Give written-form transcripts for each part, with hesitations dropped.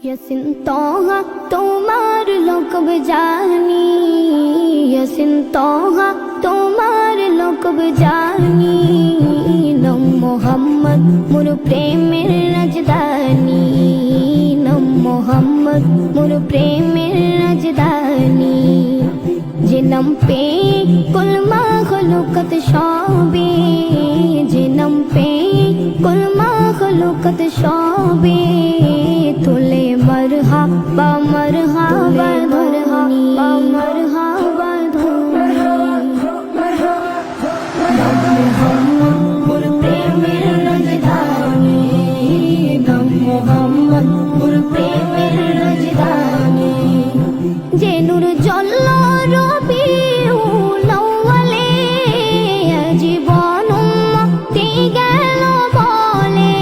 ইয়াসিন তোহা তোমার লোকব জানি, ইয়াসিন তোহা তোমার লোকব জানি। নাম মোহাম্মদ মোর প্রেমের রাজধানী, নাম মোহাম্মদ মোর প্রেমের রাজধানী। যে নাম পে কুল মাখলুকাত সবে, যে নাম পে কুল মাখলুকাত সবে তোলে মরহাবা মরহাবা মরহাবা মরহাবা নাম মোহাম্মদ মোর প্রেমের রাজধানী, নাম মোহাম্মদ মোর প্রেমের রাজধানী। যে নূর জ্বলল রবিউল আউয়ালে, জীবন মুক্তি গেল বলে।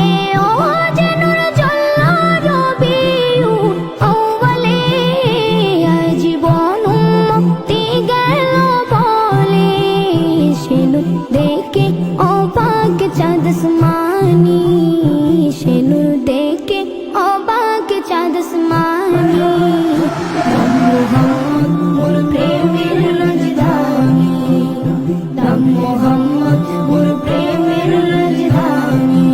ও যে নূর জ্বলল রবিউল আউয়ালে, জীবন মুক্তি গেল বলে। সে নূর দেখে অবাক চাঁদ আসমানি, সে নূর দেখে অবাক চাঁদ আসমানি। নাম মোহাম্মদ মোর প্রেমের রাজধানী, নাম মোহাম্মদ মোর প্রেমের রাজধানী।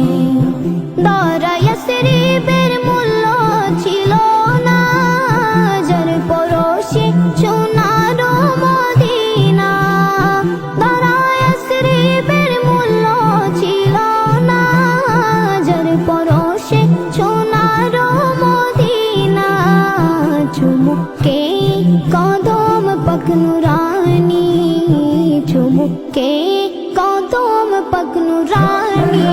দরা ইয়াসরিবের মূল্য ছিল না, যার পরশে সোনার মদিনা। দরা ইয়াসরিবের মূল্য ছিল না, যার পরশে সোনার মদিনা। চুমুকে কদম পাক নুরানি, চুমুকে কদম পাক নুরানি।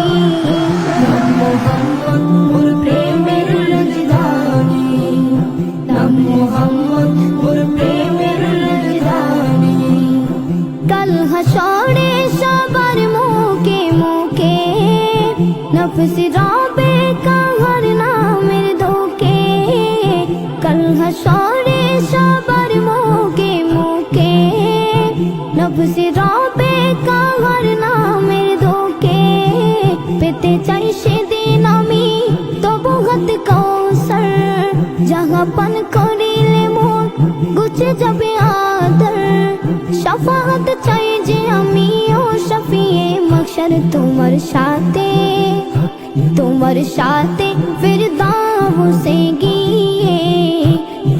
নাম মোহাম্মদ মোর প্রেমের রাজধানী, নাম মোহাম্মদ মোর প্রেমের রাজধানী। কাল হাসরে সবার মুখে মুখে নফস রবে কাহার নামের ধোকে। কাল হাসরে সবার মুখে মুখে নফস রবে কাহার নামের ধোকে। পেতে চাই সেদিন আমি তবু হাত কৌসর, যাহা পান করিলে মোর গুছে যাবে আদর। শাফাআত চাই যে আমি ও শফিয়ে মাহশর তোমার সাথে, তোমার সাথে ফিরদাউসে গিয়ে।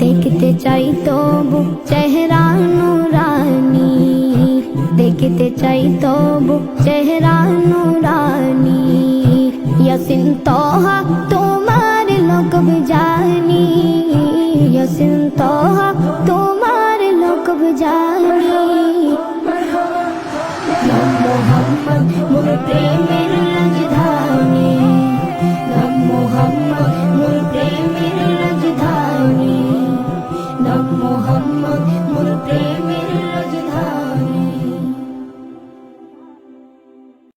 দেখতে চাই তবু চেহারা নুরানি, দেখতে চাই তবু চেহারা নুরানি। ইয়াসিন তোহা তোমার লোকব জানি, ইয়াসিন তোহা তোমার লোকব জানি। নাম মোহাম্মদ মোর প্রেমের রাজধানী, নাম মোহাম্মদ মোর প্রেমের রাজধানী, নাম মোহাম্মদ মোর প্রেমের